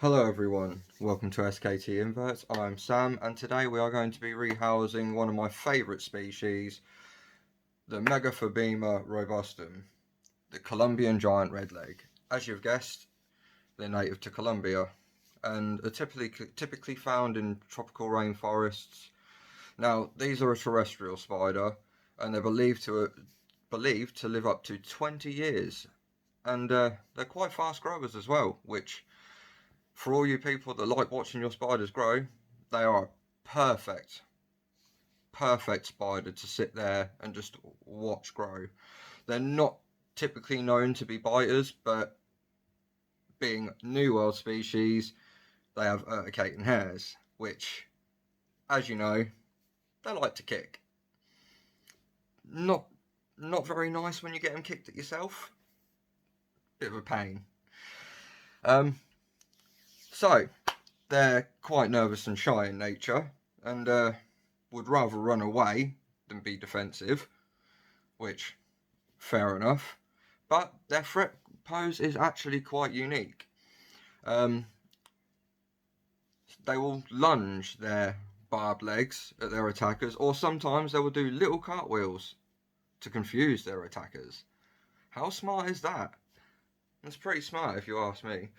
Hello everyone, welcome to SKT Inverts. I'm Sam and today we are going to be rehousing one of my favourite species, the Megaphobema robustum, the Colombian giant redleg. As you've guessed, they're native to Colombia and are typically found in tropical rainforests. Now, these are a terrestrial spider and they're believed to live up to 20 years, and they're quite fast growers as well, which for all you people that like watching your spiders grow, they are a perfect spider to sit there and just watch grow. They're not typically known to be biters, but being New World species, they have urticating hairs, which, as you know, they like to kick. Not not very nice when you get them kicked at yourself. Bit of a pain. Um, so they're quite nervous and shy in nature, and would rather run away than be defensive, which, fair enough. But their threat pose is actually quite unique. Um, they will lunge their barbed legs at their attackers, or sometimes they will do little cartwheels to confuse their attackers. How smart is that? That's pretty smart if you ask me.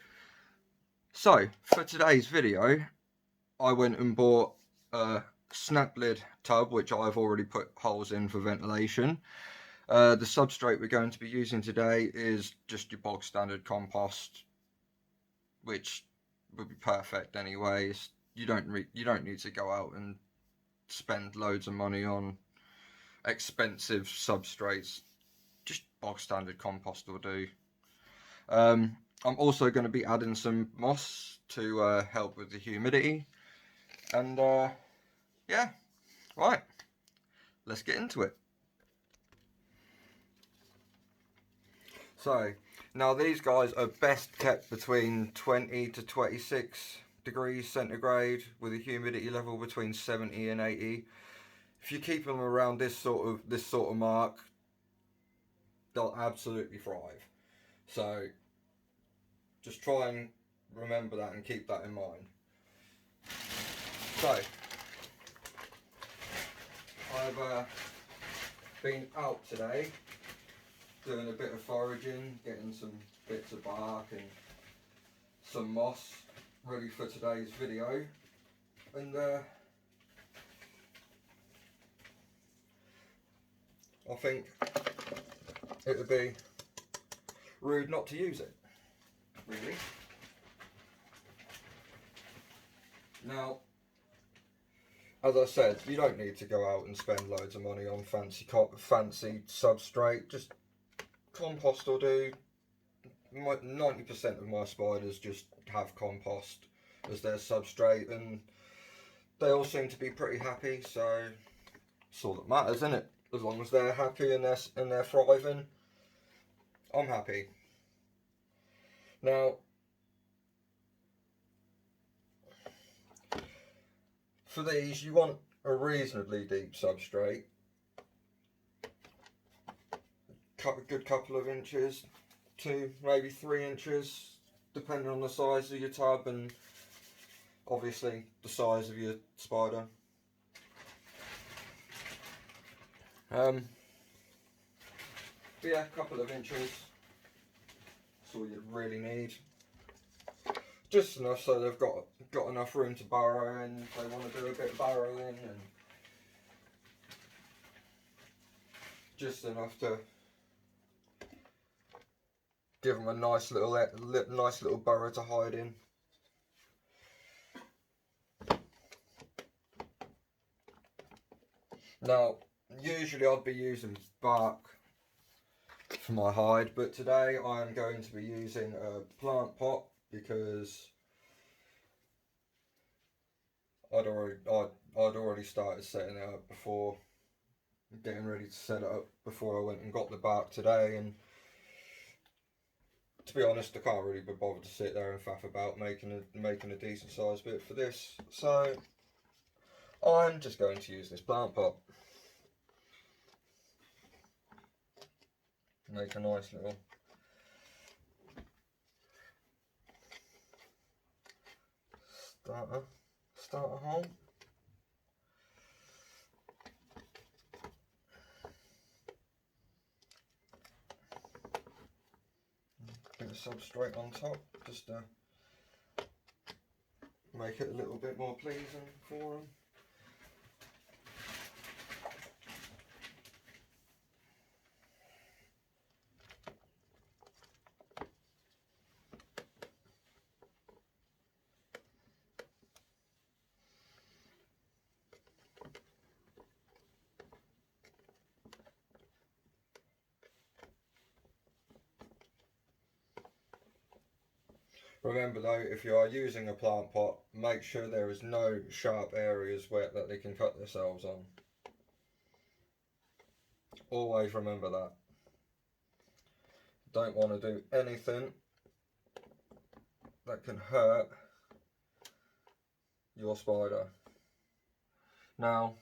So, for today's video, I went and bought a snap lid tub, which I've already put holes in for ventilation. The substrate we're going to be using today is just your bog standard compost, which would be perfect anyways. You don't need to go out and spend loads of money on expensive substrates. Just bog standard compost will do. I'm also going to be adding some moss to help with the humidity, and yeah, right, let's get into it. So, now these guys are best kept between 20 to 26 degrees centigrade with a humidity level between 70 and 80. If you keep them around this sort of mark, they'll absolutely thrive. So, just try and remember that and keep that in mind. So, I've been out today doing a bit of foraging, getting some bits of bark and some moss ready for today's video, and I think it would be rude not to use it, really. Now, as I said, you don't need to go out and spend loads of money on fancy substrate. Just compost will do. 90% of my spiders just have compost as their substrate, and they all seem to be pretty happy. So it's all that matters, isn't it? As long as they're happy and they're thriving, I'm happy. Now, for these, you want a reasonably deep substrate, a good couple of inches, 2 maybe 3 inches, depending on the size of your tub and obviously the size of your spider. But yeah, a couple of inches, that's all you really need. Just enough so they've got enough room to burrow in if they want to do a bit of burrowing, and just enough to give them a nice little burrow to hide in. Now, usually I'd be using bark for my hide, but today I am going to be using a plant pot because I'd already started setting it up before, getting ready to set it up before I went and got the bark today, and to be honest, I can't really be bothered to sit there and faff about making a decent sized bit for this, so I'm just going to use this plant pot. Make a nice little starter hole. Bit of substrate on top, just to make it a little bit more pleasing for them. Remember though, if you are using a plant pot, make sure there is no sharp areas that they can cut themselves on. Always remember that. Don't want to do anything that can hurt your spider. Now,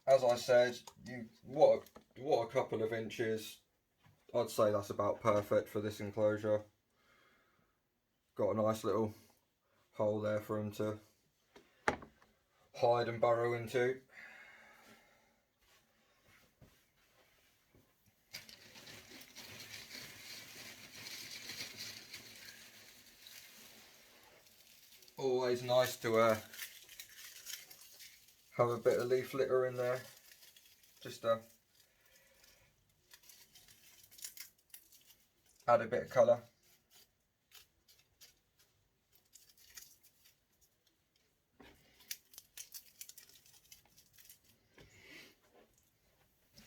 as I said, what a couple of inches. I'd say that's about perfect for this enclosure. Got a nice little hole there for him to hide and burrow into. Always nice to have a bit of leaf litter in there, just to add a bit of colour.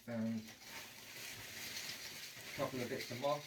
And a couple of bits of moss.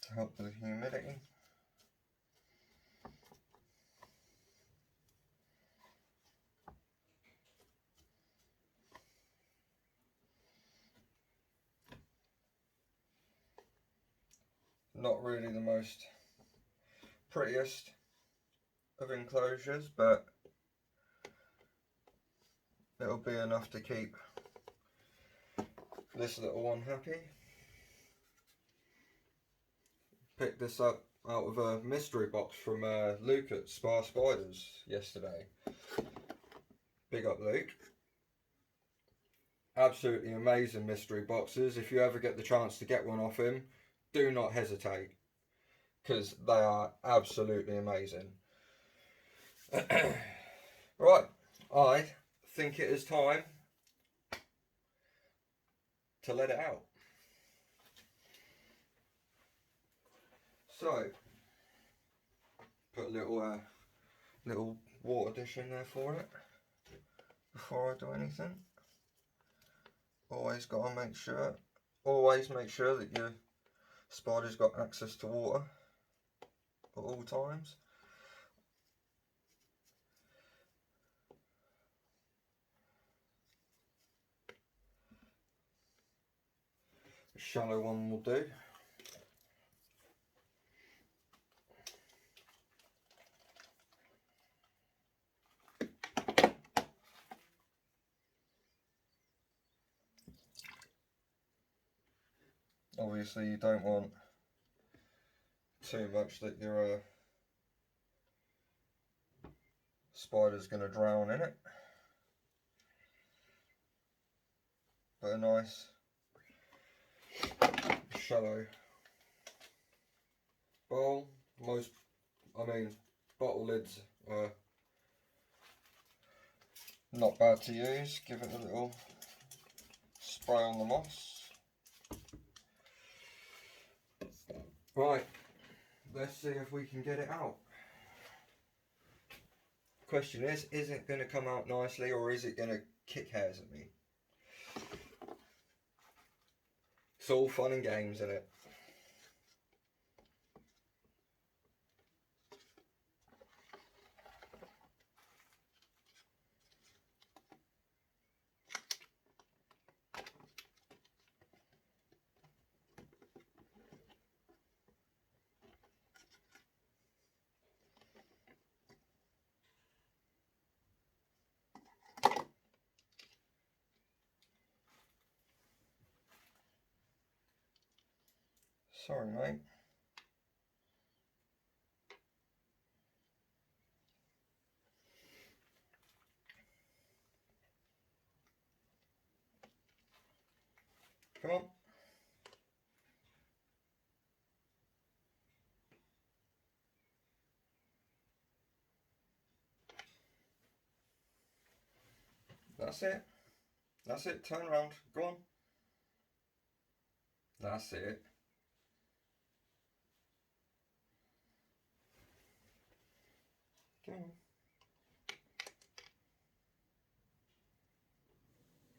To help with the humidity. Not really the most prettiest of enclosures, but it'll be enough to keep this little one happy. Picked this up out of a mystery box from Luke at Spa Spiders yesterday. Big up Luke. Absolutely amazing mystery boxes. If you ever get the chance to get one off him, do not hesitate, because they are absolutely amazing. Right, I think it is time to let it out. So, put a little water dish in there for it before I do anything. Always make sure that your spider's got access to water at all times. A shallow one will do. Obviously you don't want too much that your spider's going to drown in it, but a nice shallow bowl. Bottle lids are not bad to use. Give it a little spray on the moss. Right, let's see if we can get it out. Question is it going to come out nicely, or is it going to kick hairs at me? It's all fun and games, isn't it? Sorry, mate. Come on. That's it. That's it. Turn around. Go on. That's it. Go on.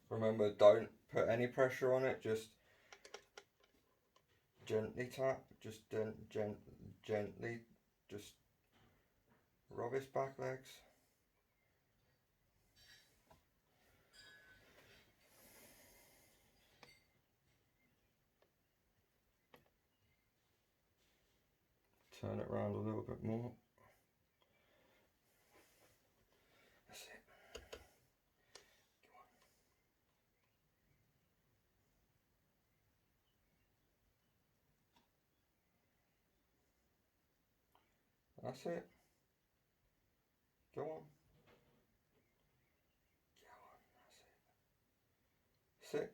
Remember, don't put any pressure on it. Just gently tap. Just gently. Just rub his back legs. Turn it around a little bit more. That's it. That's it. Go on. Go on. That's it.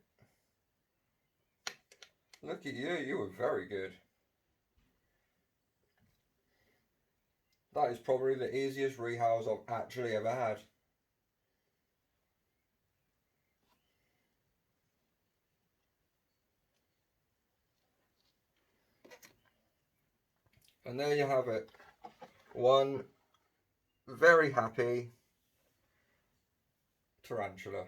Sit. Look at you. You were very good. That is probably the easiest rehouse I've actually ever had. And there you have it. One very happy tarantula.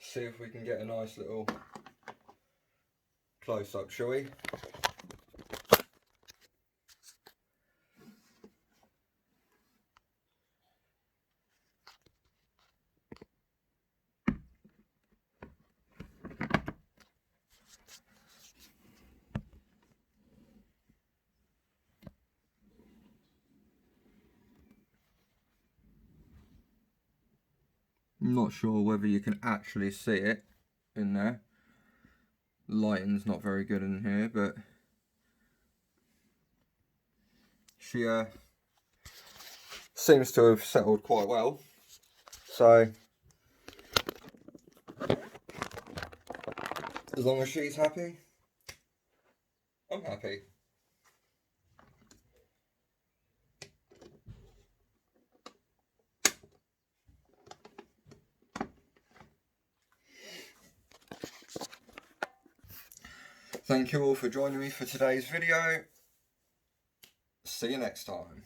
See if we can get a nice little close up, shall we? I'm not sure whether you can actually see it in there. Lighting's not very good in here, but she seems to have settled quite well. So as long as she's happy, I'm happy. Thank you all for joining me for today's video. See you next time.